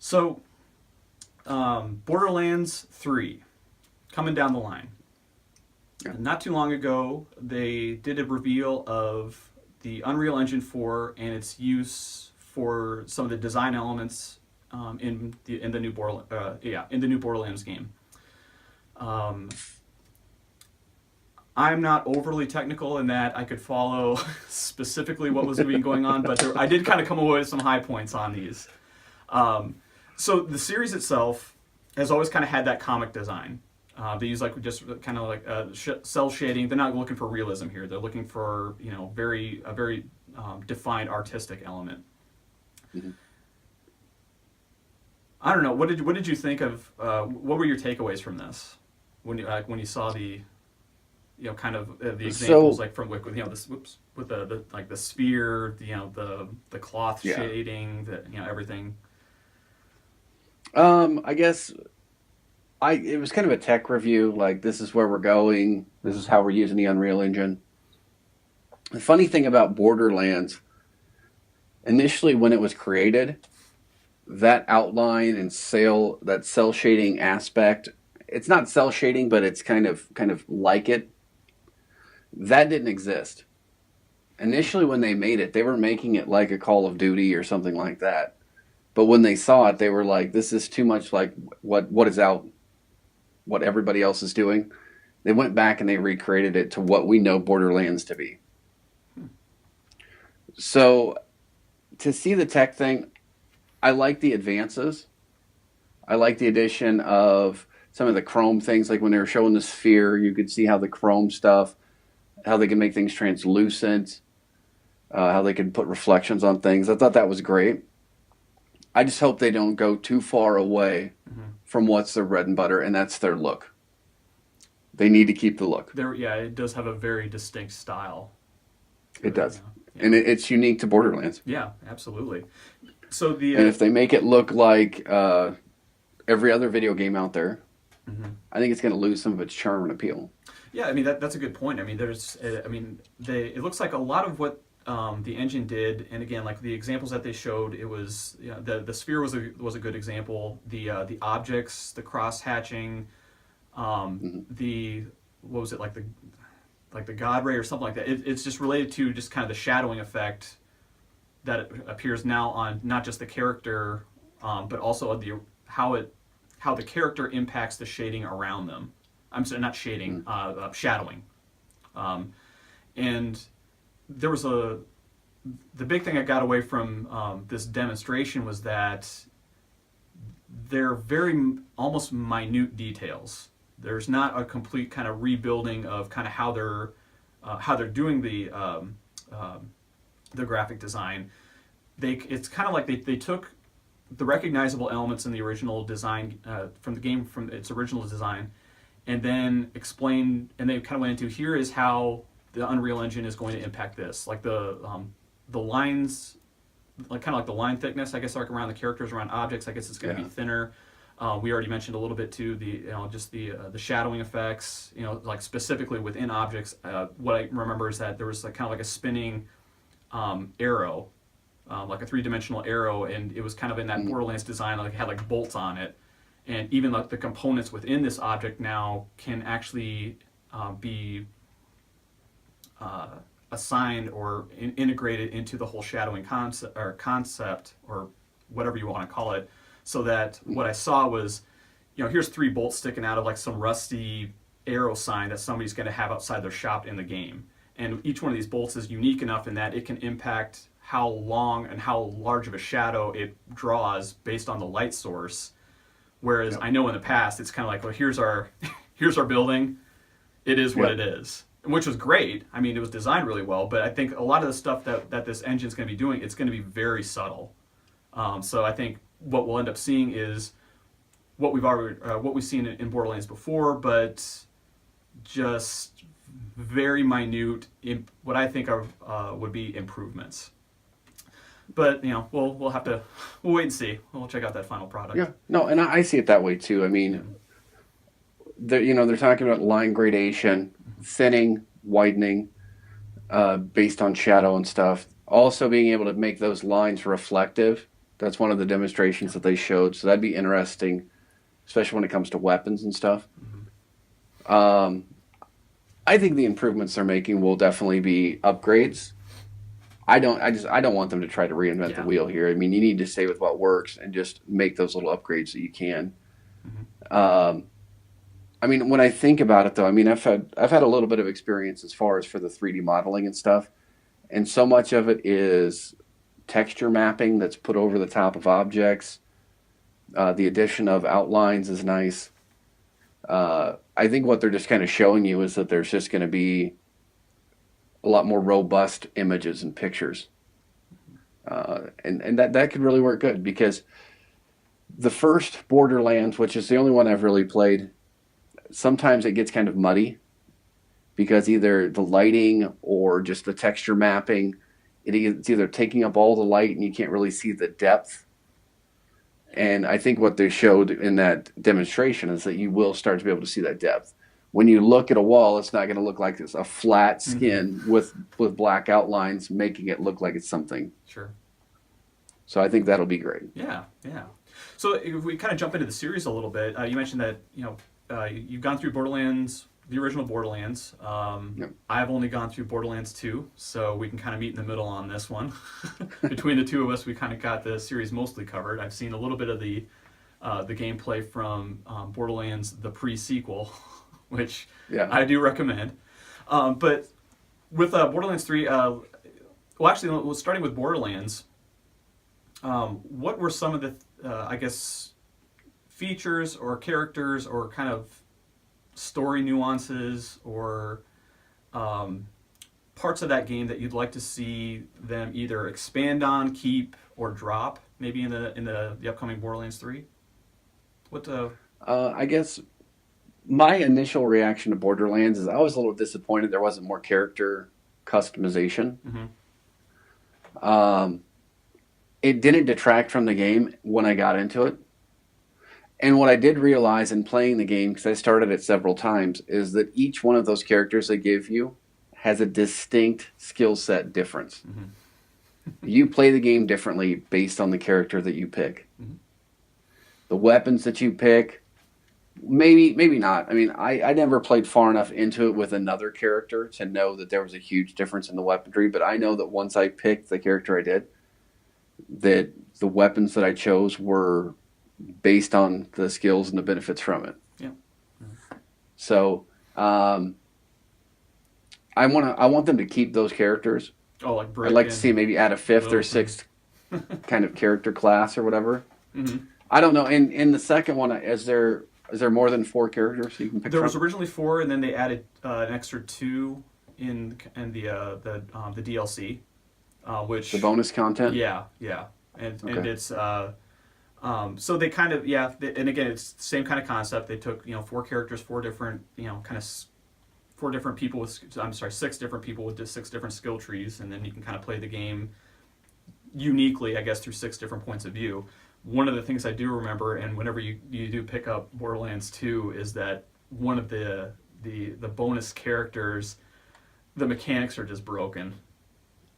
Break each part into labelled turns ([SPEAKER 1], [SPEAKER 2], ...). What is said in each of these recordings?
[SPEAKER 1] So, Borderlands 3, coming down the line.
[SPEAKER 2] Yeah.
[SPEAKER 1] Not too long ago, they did a reveal of the Unreal Engine 4 and its use for some of the design elements in the new Borderlands game. Um, I'm not overly technical in that I could follow specifically what was going on, but I did kind of come away with some high points on these. So the series itself has always kind of had that comic design. They use like just kind of like cell shading. They're not looking for realism here. They're looking for a very defined artistic element.
[SPEAKER 2] Mm-hmm.
[SPEAKER 1] I don't know. What did you think of? What were your takeaways from this when you saw the kind of the examples like from with this with the like the sphere, the cloth shading, everything.
[SPEAKER 2] I guess it was kind of a tech review. Like, this is where we're going. This is how we're using the Unreal Engine. The funny thing about Borderlands, initially when it was created, that outline and that cell shading aspect, it's not cell shading, but it's kind of like it. That didn't exist. Initially when they made it, they were making it like a Call of Duty or something like that. But when they saw it, they were like, this is too much like what is out, what everybody else is doing. They went back and they recreated it to what we know Borderlands to be. So to see the tech thing, I like the advances. I like the addition of some of the chrome things. Like when they were showing the sphere, you could see how the chrome stuff, how they can make things translucent, how they can put reflections on things. I thought that was great. I just hope they don't go too far away from what's their bread and butter, and that's their look. They need to keep the look.
[SPEAKER 1] It does have a very distinct style.
[SPEAKER 2] It does. Yeah. And it's unique to Borderlands.
[SPEAKER 1] Yeah, absolutely. So
[SPEAKER 2] and if they make it look like every other video game out there, I think it's going to lose some of its charm and appeal.
[SPEAKER 1] Yeah, I mean that's a good point. I mean, it looks like a lot of what the engine did, and again, like the examples that they showed, it was the sphere was a good example. The objects, the cross hatching, the what was it like the God Ray or something like that. It's just related to just kind of the shadowing effect that appears now on not just the character, but also how the character impacts the shading around them. I'm sorry, not shading, shadowing. And there was the big thing I got away from this demonstration was that they're very almost minute details. There's not a complete kind of rebuilding of kind of how they're doing the graphic design. It's kind of like they took the recognizable elements in the original design from the game from its original design, and then explained, and they kind of went into here is how the Unreal Engine is going to impact this, like the lines, like kind of like the line thickness, I guess, like around the characters, around objects. I guess it's going to be thinner. We already mentioned a little bit too just the shadowing effects. Like specifically within objects. What I remember is that there was kind of like a spinning arrow, like a three-dimensional arrow, and it was kind of in that Borderlands design, like it had like bolts on it, and even like the components within this object now can actually be assigned or integrated into the whole shadowing concept or whatever you want to call it. So that what I saw was, here's 3 bolts sticking out of like some rusty arrow sign that somebody's going to have outside their shop in the game. And each one of these bolts is unique enough in that it can impact how long and how large of a shadow it draws based on the light source. Whereas I know in the past, it's kind of like, well, here's our building. It is what it is. Which was great. I mean, it was designed really well, but I think a lot of the stuff that this engine's going to be doing, it's going to be very subtle. So I think what we'll end up seeing is what we've seen in Borderlands before, but just very minute, what I think would be improvements. But we'll wait and see. We'll check out that final product.
[SPEAKER 2] Yeah, no, and I see it that way too. I mean, they're talking about line gradation, thinning, widening, based on shadow and stuff. Also being able to make those lines reflective That's one of the demonstrations that they showed. So that'd be interesting, especially when it comes to weapons and stuff. Um, I think the improvements they're making will definitely be upgrades. I don't want them to try to reinvent the
[SPEAKER 1] Yeah.
[SPEAKER 2] wheel here. I mean, you need to stay with what works and just make those little upgrades that you can.
[SPEAKER 1] Mm-hmm.
[SPEAKER 2] Um, I mean, when I think about it, though, I mean, I've had a little bit of experience as far as for the 3D modeling and stuff, and so much of it is texture mapping that's put over the top of objects. The addition of outlines is nice. I think what they're just kind of showing you is that there's just going to be a lot more robust images and pictures, and that could really work good because the first Borderlands, which is the only one I've really played, sometimes it gets kind of muddy because either the lighting or just the texture mapping, it's either taking up all the light and you can't really see the depth. And I think what they showed in that demonstration is that you will start to be able to see that depth. When you look at a wall, it's not going to look like it's a flat skin with black outlines, making it look like it's something.
[SPEAKER 1] Sure.
[SPEAKER 2] So I think that'll be great.
[SPEAKER 1] Yeah, yeah. So if we kind of jump into the series a little bit, you mentioned that you've gone through Borderlands, the original Borderlands.
[SPEAKER 2] Yep.
[SPEAKER 1] I've only gone through Borderlands 2, so we can kind of meet in the middle on this one. Between the two of us, we kind of got the series mostly covered. I've seen a little bit of the gameplay from Borderlands, the pre-sequel, which I do recommend. But with Borderlands 3, well, actually, starting with Borderlands, what were some of the, I guess, features or characters or kind of story nuances or parts of that game that you'd like to see them either expand on, keep, or drop, maybe in the upcoming Borderlands 3?
[SPEAKER 2] I guess my initial reaction to Borderlands is I was a little disappointed there wasn't more character customization. It didn't detract from the game when I got into it. And what I did realize in playing the game, because I started it several times, is that each one of those characters they give you has a distinct skill set difference. You play the game differently based on the character that you pick. The weapons that you pick, maybe not. I mean, I never played far enough into it with another character to know that there was a huge difference in the weaponry, but I know that once I picked the character I did, that the weapons that I chose were based on the skills and the benefits from it.
[SPEAKER 1] Yeah.
[SPEAKER 2] So I want them to keep those characters.
[SPEAKER 1] Oh, like Brick.
[SPEAKER 2] I'd like to see maybe add a fifth or sixth kind of character class or whatever. I don't know. In the second one, is there more than 4 characters you can pick?
[SPEAKER 1] There was originally 4, and then they added an extra 2 in the DLC, which
[SPEAKER 2] the bonus content.
[SPEAKER 1] Yeah, and it's so they kind of and again it's the same kind of concept. They took 4 characters, 4 different kind of 4 different people with 6 different people with 6 different skill trees, and then you can kind of play the game uniquely, I guess, through 6 different points of view. One of the things I do remember, and whenever you do pick up Borderlands 2, is that one of the bonus characters, the mechanics are just broken.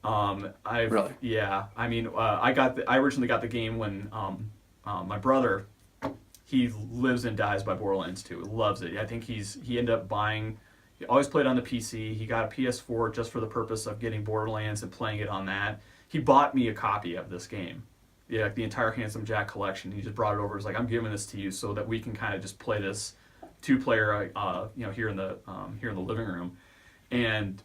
[SPEAKER 2] Really?
[SPEAKER 1] Yeah. I mean, I originally got the game when my brother, he lives and dies by Borderlands 2. Loves it. I think he ended up buying. He always played on the PC. He got a PS4 just for the purpose of getting Borderlands and playing it on that. He bought me a copy of this game. Yeah, like the entire Handsome Jack collection. He just brought it over. He's like, I'm giving this to you so that we can kind of just play this 2-player, here in the living room. And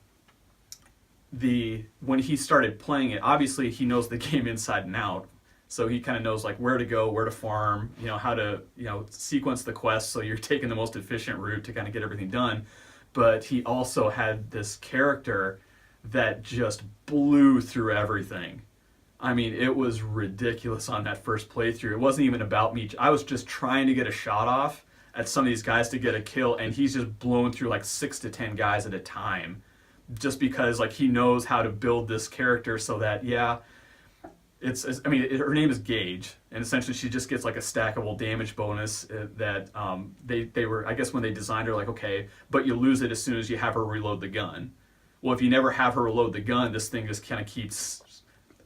[SPEAKER 1] when he started playing it, obviously he knows the game inside and out. So he kind of knows like where to go, where to farm, how to sequence the quests so you're taking the most efficient route to kind of get everything done. But he also had this character that just blew through everything. I mean, it was ridiculous on that first playthrough. It wasn't even about me. I was just trying to get a shot off at some of these guys to get a kill, and he's just blowing through like 6 to 10 guys at a time, just because like he knows how to build this character so that her name is Gage, and essentially she just gets like a stackable damage bonus that they were, I guess when they designed her, like, okay, but you lose it as soon as you have her reload the gun. Well, if you never have her reload the gun, this thing just kind of keeps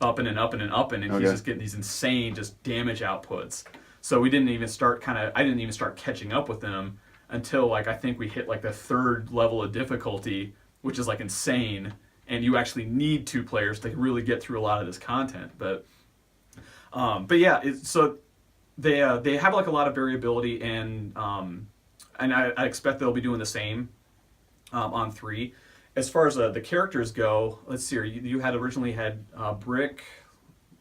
[SPEAKER 1] upping and upping and upping, and he's
[SPEAKER 2] Okay.
[SPEAKER 1] just getting these insane just damage outputs. So I didn't even start catching up with him until like I think we hit like the third level of difficulty, which is like insane, and you actually need two players to really get through a lot of this content. But yeah, so they have like a lot of variability, and I expect they'll be doing the same on 3. As far as the characters go, let's see. You had originally had Brick,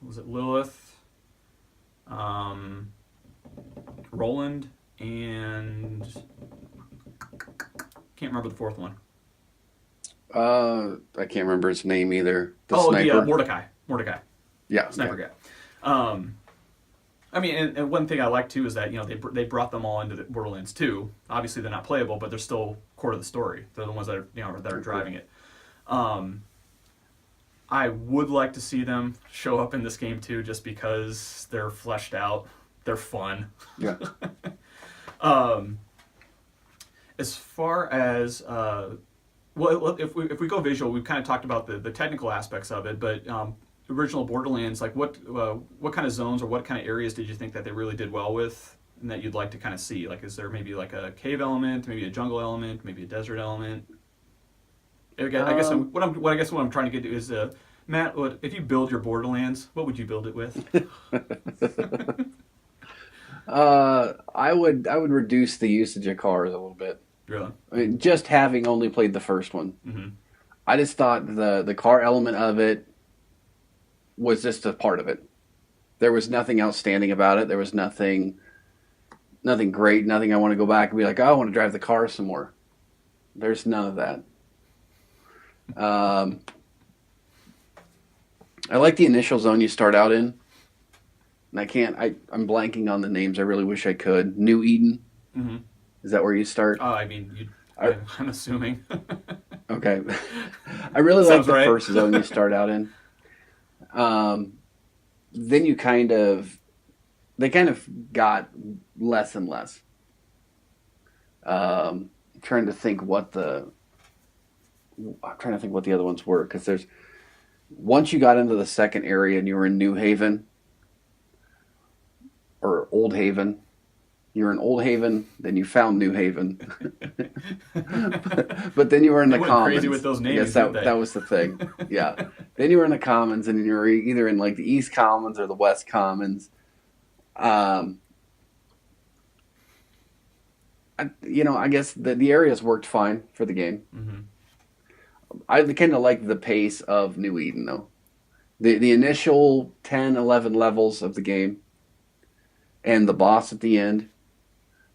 [SPEAKER 1] was it Lilith, Roland, and can't remember the fourth one.
[SPEAKER 2] I can't remember his name either. The sniper.
[SPEAKER 1] Mordecai.
[SPEAKER 2] Yeah,
[SPEAKER 1] Sniper
[SPEAKER 2] okay.
[SPEAKER 1] guy. I mean, and one thing I like too is that they brought them all into the Borderlands 2. Obviously, they're not playable, but they're still core to the story. They're the ones that are driving it. I would like to see them show up in this game too, just because they're fleshed out, they're fun.
[SPEAKER 2] Yeah.
[SPEAKER 1] As far as well, if we go visual, we've kind of talked about the technical aspects of it, but original Borderlands, like what kind of zones or what kind of areas did you think that they really did well with, and that you'd like to kind of see? Like, is there maybe like a cave element, maybe a jungle element, maybe a desert element? I guess what I'm trying to get to is Matt, if you build your Borderlands, what would you build it with?
[SPEAKER 2] I would reduce the usage of cars a little bit.
[SPEAKER 1] Really?
[SPEAKER 2] I mean, just having only played the first one,
[SPEAKER 1] Mm-hmm.
[SPEAKER 2] I just thought the car element of it was just a part of it. There was nothing outstanding about it. There was nothing great, nothing I want to go back and be like, oh, I want to drive the car some more. There's none of that. I like the initial zone you start out in. And I'm blanking on the names. I really wish I could. New Eden.
[SPEAKER 1] Mm-hmm.
[SPEAKER 2] Is that where you start?
[SPEAKER 1] I mean, I'm assuming.
[SPEAKER 2] Okay. I really like
[SPEAKER 1] Sounds
[SPEAKER 2] the
[SPEAKER 1] right.
[SPEAKER 2] first zone you start out in. Then they kind of got less and less. I'm trying to think what the other ones were, because once you got into the second area and you were in New Haven or Old Haven. You were in Old Haven, then you found New Haven, but then you were in the
[SPEAKER 1] went
[SPEAKER 2] Commons.
[SPEAKER 1] crazy with those names,
[SPEAKER 2] Yes,
[SPEAKER 1] didn't they?
[SPEAKER 2] that was the thing. Yeah, then you were in the Commons, and you were either in like the East Commons or the West Commons. I guess the areas worked fine for the game.
[SPEAKER 1] Mm-hmm.
[SPEAKER 2] I kind of liked the pace of New Eden, though. The initial 10, 11 levels of the game, and the boss at the end.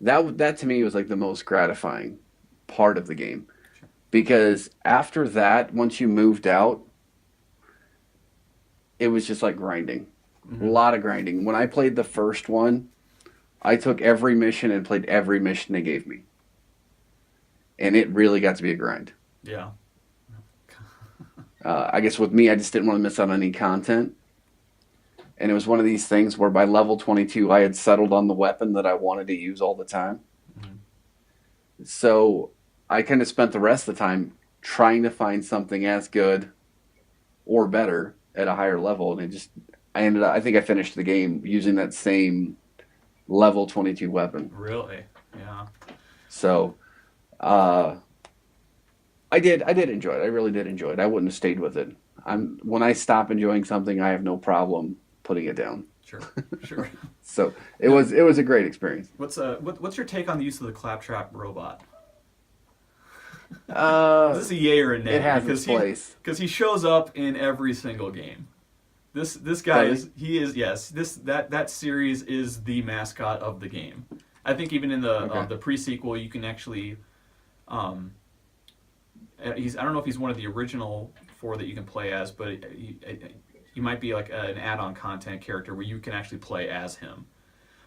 [SPEAKER 2] That to me was like the most gratifying part of the game.
[SPEAKER 1] Sure.
[SPEAKER 2] Because after that, once you moved out, it was just like grinding.
[SPEAKER 1] Mm-hmm.
[SPEAKER 2] A lot of grinding. When I played the first one, I took every mission and played every mission they gave me. And it really got to be a grind.
[SPEAKER 1] Yeah.
[SPEAKER 2] I guess with me, I just didn't want to miss out on any content. And it was one of these things where by level 22, I had settled on the weapon that I wanted to use all the time.
[SPEAKER 1] Mm-hmm.
[SPEAKER 2] So I kind of spent the rest of the time trying to find something as good or better at a higher level. And I think I finished the game using that same level 22 weapon.
[SPEAKER 1] Really? Yeah.
[SPEAKER 2] So I did enjoy it. I really did enjoy it. I wouldn't have stayed with it. When I stop enjoying something, I have no problem putting it down.
[SPEAKER 1] Sure. Sure.
[SPEAKER 2] So it was a great experience.
[SPEAKER 1] What's your take on the use of the claptrap robot?
[SPEAKER 2] It
[SPEAKER 1] Is this a yay or a nay?
[SPEAKER 2] has its place.
[SPEAKER 1] Because he shows up in every single game. This guy
[SPEAKER 2] Does
[SPEAKER 1] yes. That series is the mascot of the game. I think even in the pre-sequel you can actually I don't know if he's one of the original 4 that you can play as, but he might be like an add-on content character where you can actually play as him.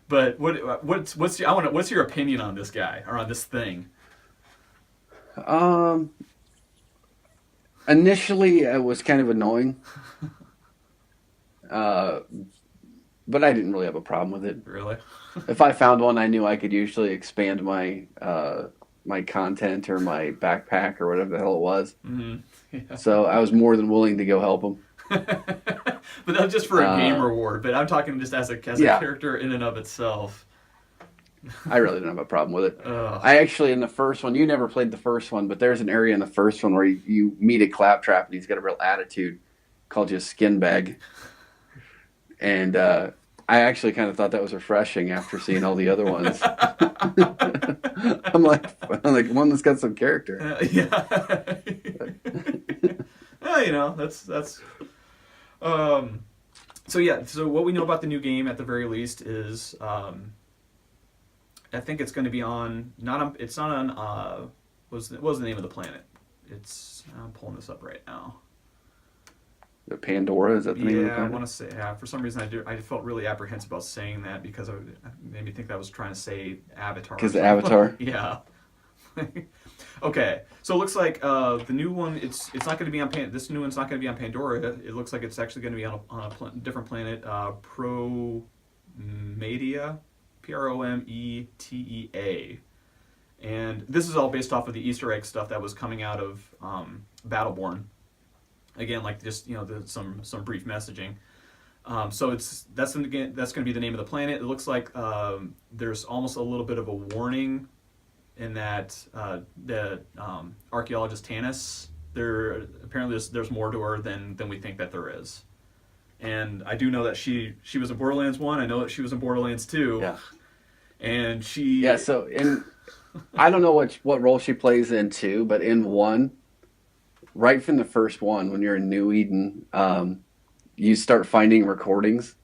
[SPEAKER 1] But what's your opinion on this guy or on this thing?
[SPEAKER 2] Initially, it was kind of annoying, but I didn't really have a problem with it.
[SPEAKER 1] Really?
[SPEAKER 2] If I found one, I knew I could usually expand my my content or my backpack or whatever the hell it was.
[SPEAKER 1] Mm-hmm. Yeah.
[SPEAKER 2] So I was more than willing to go help him.
[SPEAKER 1] But that's just for a game reward. But I'm talking just as a
[SPEAKER 2] Yeah.
[SPEAKER 1] character in and of itself.
[SPEAKER 2] I really don't have a problem with it.
[SPEAKER 1] Ugh.
[SPEAKER 2] I actually, in the first one, you never played the first one, but there's an area in the first one where you meet a Claptrap and he's got a real attitude, called you a skin bag. And I actually kind of thought that was refreshing after seeing all the other ones. I'm like one that's got some character.
[SPEAKER 1] Yeah. Well, that's. So yeah. So what we know about the new game, at the very least, is I think it's going to be on. It's not on. What was the name of the planet? I'm pulling this up right now.
[SPEAKER 2] The Pandora, is that the name of the
[SPEAKER 1] Yeah, I
[SPEAKER 2] planet?
[SPEAKER 1] want to say. Yeah, for some reason, I felt really apprehensive about saying that because it made me think that I was trying to say Avatar.
[SPEAKER 2] Because the Avatar?
[SPEAKER 1] Yeah. Okay, so it looks like the new one. It's not going to be on this new one's not going to be on Pandora. It looks like it's actually going to be on a different planet, Prometea, Prometea, and this is all based off of the Easter egg stuff that was coming out of Battleborn. Again, like just some brief messaging. So that's going to be the name of the planet. It looks like there's almost a little bit of a warning in that the archaeologist Tanis, apparently there's more to her than we think that there is. And I do know that she was in Borderlands 1. I know that she was in Borderlands 2.
[SPEAKER 2] Yeah.
[SPEAKER 1] And she...
[SPEAKER 2] Yeah, so I don't know what role she plays in 2, but in 1, right from the first one, when you're in New Eden, you start finding recordings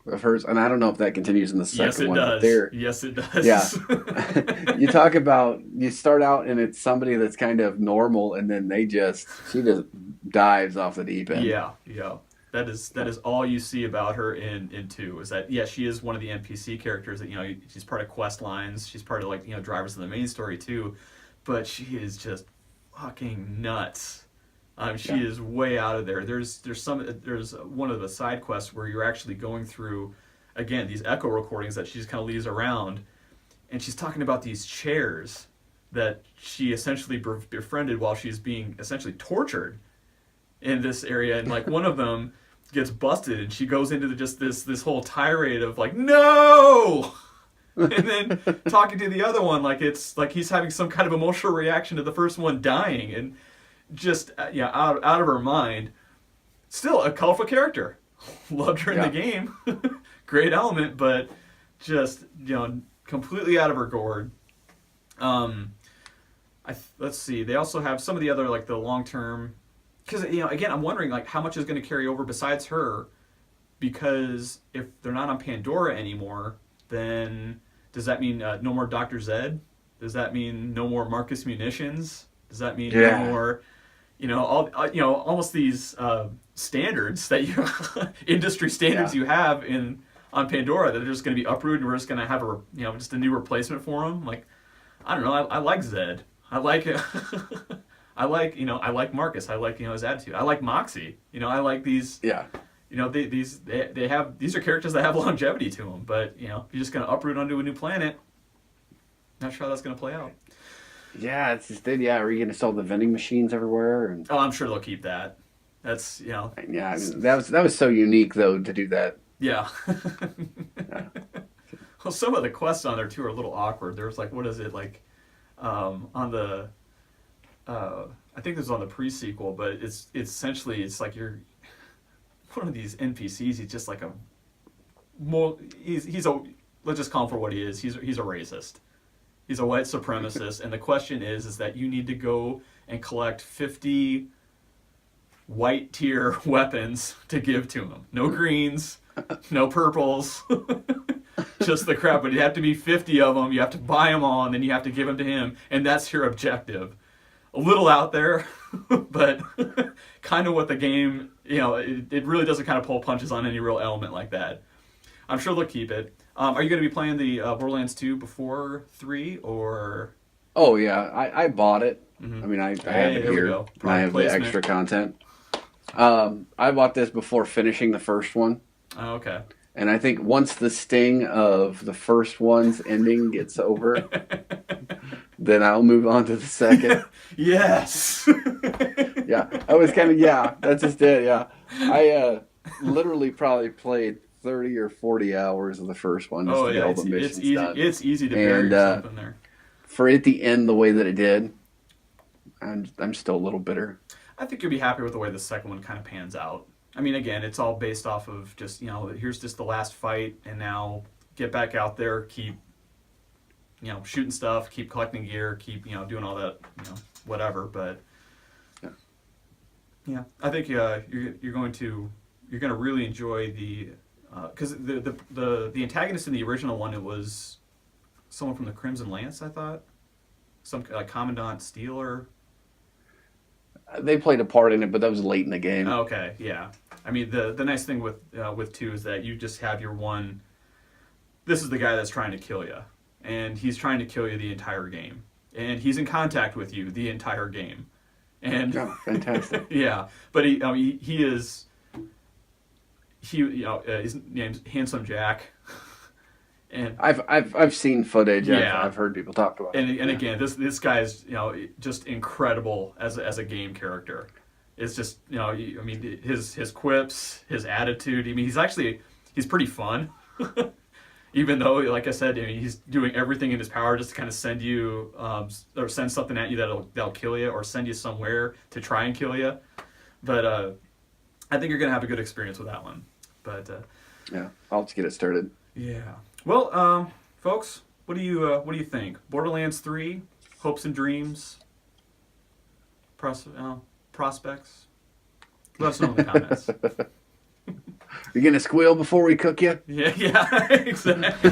[SPEAKER 2] of hers, and I don't know if that continues in the second one.
[SPEAKER 1] Yes, it does.
[SPEAKER 2] Yeah. You talk about, you start out and it's somebody that's kind of normal, and then she just dives off the deep end.
[SPEAKER 1] Yeah. That is all you see about her in 2, is that she is one of the NPC characters that she's part of quest lines, she's part of drivers of the main story too, but she is just fucking nuts. She is way out of there. There's one of the side quests where you're actually going through, again, these echo recordings that she just kind of leaves around, and she's talking about these chairs that she essentially befriended while she's being essentially tortured in this area, and one of them gets busted, and she goes into just this whole tirade of no, and then talking to the other one it's like he's having some kind of emotional reaction to the first one dying, and just out of her mind. Still a colorful character. Loved her in the game. Great element, but just completely out of her gourd. Let's see. They also have some of the other the long term, because again, I'm wondering how much is going to carry over besides her, because if they're not on Pandora anymore, then does that mean no more Dr. Zed? Does that mean no more Marcus Munitions? Does that mean no more almost these standards that industry standards you have on Pandora that are just going to be uprooted, and we're just going to have just a new replacement for them? I don't know. I like Zed. I like it. I like Marcus. I like his attitude. I like Moxie. I like these. Yeah. These are characters that have longevity to them, but you're just going to uproot onto a new planet. Not sure how that's going to play out.
[SPEAKER 2] Yeah, it's just are you going to sell the vending machines everywhere? And
[SPEAKER 1] I'm sure they'll keep that. That's
[SPEAKER 2] Yeah, I mean, that was so unique though to do that.
[SPEAKER 1] Yeah. Well, some of the quests on there too are a little awkward. There's what is it on the I think this was on the pre-sequel, but it's essentially you're one of these NPCs. He's just he's a, let's just call him for what he is. He's a racist. He's a white supremacist, and the question is that you need to go and collect 50 white tier weapons to give to him. No greens, no purples, just the crap. But you have to be 50 of them. You have to buy them all, and then you have to give them to him, and that's your objective. A little out there, but kind of what the game, it really doesn't kind of pull punches on any real element like that. I'm sure they'll keep it. Are you going to be playing the Borderlands 2 before 3, or?
[SPEAKER 2] Oh yeah, I bought it. Mm-hmm. I mean, I have it here. I have the extra content. I bought this before finishing the first one.
[SPEAKER 1] Oh, okay.
[SPEAKER 2] And I think once the sting of the first one's ending gets over, then I'll move on to the second.
[SPEAKER 1] Yes.
[SPEAKER 2] Yeah, I was kind of, yeah, that's just it, yeah. I literally probably played 30 or 40 hours of the first one just
[SPEAKER 1] Oh
[SPEAKER 2] to get
[SPEAKER 1] yeah,
[SPEAKER 2] all the missions
[SPEAKER 1] it's easy.
[SPEAKER 2] done.
[SPEAKER 1] It's easy to bury
[SPEAKER 2] And
[SPEAKER 1] yourself in there.
[SPEAKER 2] for it to end the way that it did, I'm still a little bitter.
[SPEAKER 1] I think you'll be happy with the way the second one kind of pans out. I mean, again, it's all based off of just, here's just the last fight, and now get back out there, keep, shooting stuff, keep collecting gear, keep, doing all that, whatever. But yeah, I think you're going to really enjoy the, because the antagonist in the original one, it was someone from the Crimson Lance, I thought, some like Commandant Steele.
[SPEAKER 2] They played a part in it, but that was late in the game.
[SPEAKER 1] Okay, yeah. I mean, the nice thing with 2 is that you just have your one. This is the guy that's trying to kill you, and he's trying to kill you the entire game, and he's in contact with you the entire game, and
[SPEAKER 2] Oh, fantastic.
[SPEAKER 1] yeah. But his name's Handsome Jack, and
[SPEAKER 2] I've seen footage.
[SPEAKER 1] Yeah.
[SPEAKER 2] I've heard people talk about it.
[SPEAKER 1] and again, this guy's just incredible as a game character. It's just I mean his quips, his attitude. I mean he's pretty fun, even though like I said, I mean, he's doing everything in his power just to kind of send you or send something at you that'll kill you, or send you somewhere to try and kill you. But I think you're gonna have a good experience with that one. But
[SPEAKER 2] Yeah, I'll just get it started.
[SPEAKER 1] yeah. Well, folks, what do you think? Borderlands 3, hopes and dreams, prospects. Let us know in the comments.
[SPEAKER 2] You're gonna squeal before we cook you?
[SPEAKER 1] Yeah, exactly.